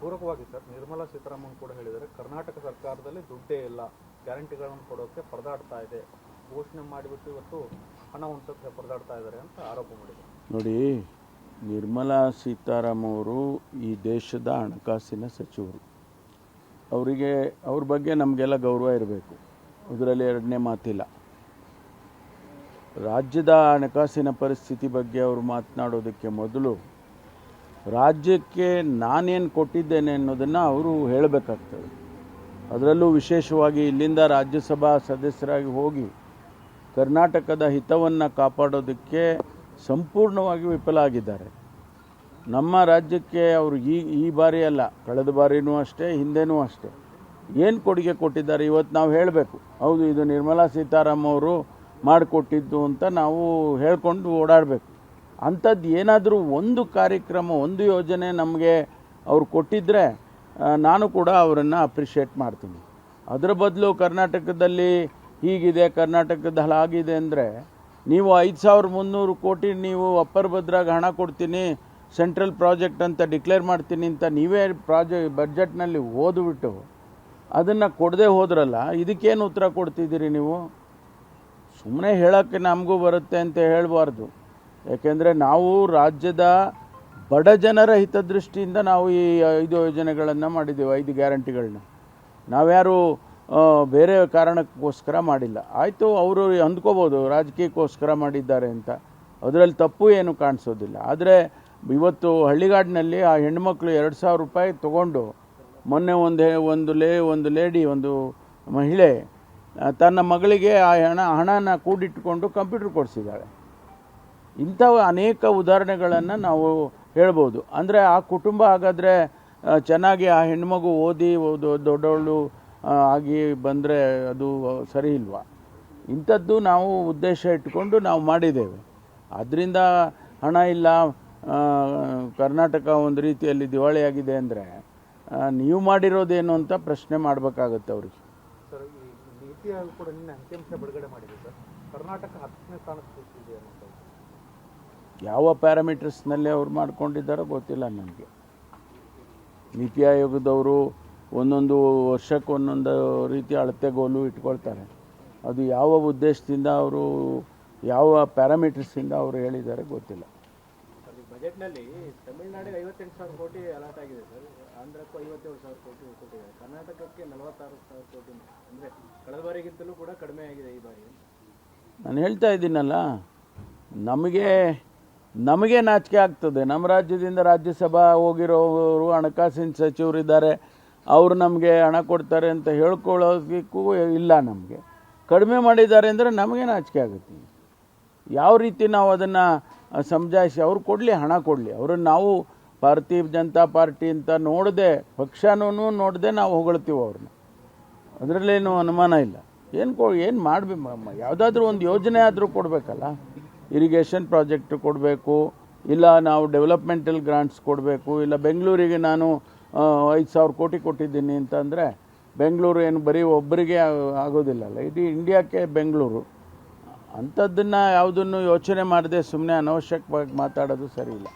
ಪೂರಕವಾಗಿ ಸರ್, ನಿರ್ಮಲಾ ಸೀತಾರಾಮನ್ ಕೂಡ ಹೇಳಿದರೆ ಕರ್ನಾಟಕ ಸರ್ಕಾರದಲ್ಲಿ ದುಡ್ಡೇ ಇಲ್ಲ, ಗ್ಯಾರಂಟಿಗಳನ್ನು ಕೊಡೋಕ್ಕೆ ಪರದಾಡ್ತಾ ಇದೆ, ಘೋಷಣೆ ಮಾಡಿಬಿಟ್ಟು ಇವತ್ತು ಹಣ ಹೊಂದಕ್ಕೆ ಪರದಾಡ್ತಾ ಇದ್ದಾರೆ ಅಂತ ಆರೋಪ ಮಾಡಿದರು. ನೋಡಿ, ನಿರ್ಮಲಾ ಸೀತಾರಾಮನ್ ಅವರು ಈ ದೇಶದ ಹಣಕಾಸಿನ ಸಚಿವರು. ಅವ್ರ ಬಗ್ಗೆ ನಮಗೆಲ್ಲ ಗೌರವ ಇರಬೇಕು, ಅದರಲ್ಲಿ ಎರಡನೇ ಮಾತಿಲ್ಲ. ರಾಜ್ಯದ ಹಣಕಾಸಿನ ಪರಿಸ್ಥಿತಿ ಬಗ್ಗೆ ಅವರು ಮಾತನಾಡೋದಕ್ಕೆ ಮೊದಲು ರಾಜ್ಯಕ್ಕೆ ನಾನೇನು ಕೊಟ್ಟಿದ್ದೇನೆ ಅನ್ನೋದನ್ನು ಅವರು ಹೇಳಬೇಕಾಗ್ತದೆ. ಅದರಲ್ಲೂ ವಿಶೇಷವಾಗಿ ಇಲ್ಲಿಂದ ರಾಜ್ಯಸಭಾ ಸದಸ್ಯರಾಗಿ ಹೋಗಿ ಕರ್ನಾಟಕದ ಹಿತವನ್ನು ಕಾಪಾಡೋದಕ್ಕೆ ಸಂಪೂರ್ಣವಾಗಿ ವಿಫಲ ಆಗಿದ್ದಾರೆ. ನಮ್ಮ ರಾಜ್ಯಕ್ಕೆ ಅವರು ಈ ಬಾರಿ ಅಲ್ಲ, ಕಳೆದ ಬಾರಿನೂ ಅಷ್ಟೇ, ಹಿಂದೆನೂ ಅಷ್ಟೇ ಏನು ಕೊಡುಗೆ ಕೊಟ್ಟಿದ್ದಾರೆ ಇವತ್ತು ನಾವು ಹೇಳಬೇಕು. ಹೌದು, ಇದು ನಿರ್ಮಲಾ ಸೀತಾರಾಮನ್ ಅವರು ಮಾಡಿಕೊಟ್ಟಿದ್ದು ಅಂತ ನಾವು ಹೇಳ್ಕೊಂಡು ಓಡಾಡಬೇಕು. ಅಂಥದ್ದು ಏನಾದರೂ ಒಂದು ಕಾರ್ಯಕ್ರಮ, ಒಂದು ಯೋಜನೆ ನಮಗೆ ಅವ್ರು ಕೊಟ್ಟಿದ್ದರೆ ನಾನು ಕೂಡ ಅವರನ್ನು ಅಪ್ರಿಷಿಯೇಟ್ ಮಾಡ್ತೀನಿ. ಅದರ ಬದಲು ಕರ್ನಾಟಕದಲ್ಲಿ ಹೀಗಿದೆ, ಕರ್ನಾಟಕದಲ್ಲಿ ಆಗಿದೆ ಅಂದರೆ ನೀವು 5300 ಕೋಟಿ ನೀವು ಅಪ್ಪರ್ ಭದ್ರಾಗ ಹಣ ಕೊಡ್ತೀನಿ, ಸೆಂಟ್ರಲ್ ಪ್ರಾಜೆಕ್ಟ್ ಅಂತ ಡಿಕ್ಲೇರ್ ಮಾಡ್ತೀನಿ ಅಂತ ನೀವೇ ಬಜೆಟ್ನಲ್ಲಿ ಓದ್ಬಿಟ್ಟು ಅದನ್ನು ಕೊಡದೆ ಹೋದ್ರಲ್ಲ, ಇದಕ್ಕೇನು ಉತ್ತರ ಕೊಡ್ತಿದ್ದೀರಿ ನೀವು? ಸುಮ್ಮನೆ ಹೇಳೋಕ್ಕೆ ನಮಗೂ ಬರುತ್ತೆ ಅಂತ ಹೇಳಬಾರ್ದು. ಯಾಕೆಂದರೆ ನಾವು ರಾಜ್ಯದ ಬಡ ಜನರ ಹಿತದೃಷ್ಟಿಯಿಂದ ನಾವು ಈ 5 ಯೋಜನೆಗಳನ್ನು ಮಾಡಿದ್ದೇವೆ, 5 ಗ್ಯಾರಂಟಿಗಳನ್ನ. ನಾವ್ಯಾರು ಬೇರೆ ಕಾರಣಕ್ಕೋಸ್ಕರ ಮಾಡಿಲ್ಲ. ಆಯಿತು, ಅವರು ಅಂದ್ಕೋಬೋದು ರಾಜಕೀಯಕ್ಕೋಸ್ಕರ ಮಾಡಿದ್ದಾರೆ ಅಂತ, ಅದರಲ್ಲಿ ತಪ್ಪು ಏನು ಕಾಣಿಸೋದಿಲ್ಲ. ಆದರೆ ಇವತ್ತು ಹಳ್ಳಿಗಾಡಿನಲ್ಲಿ ಆ ಹೆಣ್ಮಕ್ಳು 2000 ರೂಪಾಯಿ ತೊಗೊಂಡು ಮೊನ್ನೆ ಒಂದು ಲೇಡಿ, ಒಂದು ಮಹಿಳೆ ತನ್ನ ಮಗಳಿಗೆ ಆ ಹಣನ ಕೂಡಿಟ್ಟುಕೊಂಡು ಕಂಪ್ಯೂಟರ್ ಕೊಡಿಸಿದ್ದಾಳೆ. ಇಂಥವು ಅನೇಕ ಉದಾಹರಣೆಗಳನ್ನು ನಾವು ಹೇಳ್ಬೋದು. ಅಂದರೆ ಆ ಕುಟುಂಬ ಹಾಗಾದರೆ ಚೆನ್ನಾಗಿ ಆ ಹೆಣ್ಮಗು ಓದಿ ದೊಡ್ಡವಳು ಆಗಿ ಬಂದರೆ ಅದು ಸರಿ ಇಲ್ವಾ? ಇಂಥದ್ದು ನಾವು ಉದ್ದೇಶ ಇಟ್ಕೊಂಡು ನಾವು ಮಾಡಿದ್ದೇವೆ. ಅದರಿಂದ ಹಣ ಇಲ್ಲ, ಕರ್ನಾಟಕ ಒಂದು ರೀತಿಯಲ್ಲಿ ದಿವಾಳಿಯಾಗಿದೆ ಅಂದರೆ ನೀವು ಮಾಡಿರೋದೇನು ಅಂತ ಪ್ರಶ್ನೆ ಮಾಡಬೇಕಾಗತ್ತೆ ಅವ್ರಿಗೆ. ಸರ್, ಈ ನೀತಿ ಆಯೋಗ ಕೂಡ ನಿನ್ನೆ ಅಂಕಿಅಂಶ ಬಿಡುಗಡೆ ಮಾಡಿದೆ ಸರ್, ಕರ್ನಾಟಕ 10ನೇ ಸ್ಥಾನಕ್ಕೆ ಅನ್ನೋದು ಯಾವ ಪ್ಯಾರಾಮೀಟರ್ಸ್ನಲ್ಲಿ ಅವ್ರು ಮಾಡ್ಕೊಂಡಿದ್ದಾರೋ ಗೊತ್ತಿಲ್ಲ ನನಗೆ. ನೀತಿ ಆಯೋಗದವರು ಒಂದೊಂದು ವರ್ಷಕ್ಕೆ ಒಂದೊಂದು ರೀತಿಯ ಅಳತೆಗೋಲು ಇಟ್ಕೊಳ್ತಾರೆ. ಅದು ಯಾವ ಉದ್ದೇಶದಿಂದ ಅವರು, ಯಾವ ಪ್ಯಾರಾಮೀಟರ್ಸಿಂದ ಅವರು ಹೇಳಿದ್ದಾರೆ ಗೊತ್ತಿಲ್ಲ. ಬಜೆಟ್ನಲ್ಲಿ ತಮಿಳುನಾಡಿಗೆ 58,000 ಕೋಟಿ ಅಲಾಟ್ ಆಗಿದೆ ಸರ್, ಆಂಧ್ರಕ್ಕೂ 57,000 ಕೋಟಿ ಕೊಟ್ಟಿದ್ದಾರೆ, ಕರ್ನಾಟಕಕ್ಕೆ 46,000 ಕೋಟಿ, ಅಂದರೆ ಕಳೆದ ಬಾರಿಗಿಂತಲೂ ಕೂಡ ಕಡಿಮೆ ಆಗಿದೆ ಈ ಬಾರಿ. ನಾನು ಹೇಳ್ತಾ ಇದ್ದೀನಲ್ಲ, ನಮಗೆ ನಾಚಿಕೆ ಆಗ್ತದೆ. ನಮ್ಮ ರಾಜ್ಯದಿಂದ ರಾಜ್ಯಸಭಾ ಹೋಗಿರೋರು ಹಣಕಾಸಿನ ಸಚಿವರಿದ್ದಾರೆ, ಅವರು ನಮಗೆ ಹಣ ಕೊಡ್ತಾರೆ ಅಂತ ಹೇಳ್ಕೊಳ್ಳೋದಕ್ಕೂ ಇಲ್ಲ. ನಮಗೆ ಕಡಿಮೆ ಮಾಡಿದ್ದಾರೆ ಅಂದರೆ ನಮಗೆ ನಾಚಿಕೆ ಆಗುತ್ತೆ. ಯಾವ ರೀತಿ ನಾವು ಅದನ್ನು ಸಮಜಾಯಿಸಿ ಅವ್ರು ಕೊಡಲಿ, ಹಣ ಕೊಡಲಿ, ಅವ್ರನ್ನ ನಾವು ಭಾರತೀಯ ಜನತಾ ಪಾರ್ಟಿ ಅಂತ ನೋಡದೆ, ಪಕ್ಷನೂ ನೋಡದೆ ನಾವು ಹೊಗಳ್ತೀವಿ ಅವ್ರನ್ನ. ಅದರಲ್ಲೇನು ಅನುಮಾನ ಇಲ್ಲ. ಏನು ಮಾಡಬೇಕು, ಯಾವುದಾದ್ರೂ ಒಂದು ಯೋಜನೆ ಆದರೂ ಕೊಡಬೇಕಲ್ಲ. ಇರಿಗೇಷನ್ ಪ್ರಾಜೆಕ್ಟ್ ಕೊಡಬೇಕು, ಇಲ್ಲ ನಾವು ಡೆವಲಪ್ಮೆಂಟಲ್ ಗ್ರಾಂಟ್ಸ್ ಕೊಡಬೇಕು, ಇಲ್ಲ ಬೆಂಗಳೂರಿಗೆ ನಾನು 5,000 ಕೋಟಿ ಕೊಟ್ಟಿದ್ದೀನಿ ಅಂತಂದರೆ ಬೆಂಗಳೂರು ಏನು ಬರೀ ಒಬ್ಬರಿಗೆ ಆಗೋದಿಲ್ಲಲ್ಲ, ಇಡೀ ಇಂಡಿಯಾಕ್ಕೆ ಬೆಂಗಳೂರು. ಅಂಥದ್ದನ್ನು ಯಾವುದನ್ನು ಯೋಚನೆ ಮಾಡದೆ ಸುಮ್ಮನೆ ಅನವಶ್ಯಕವಾಗಿ ಮಾತಾಡೋದು ಸರಿ ಇಲ್ಲ.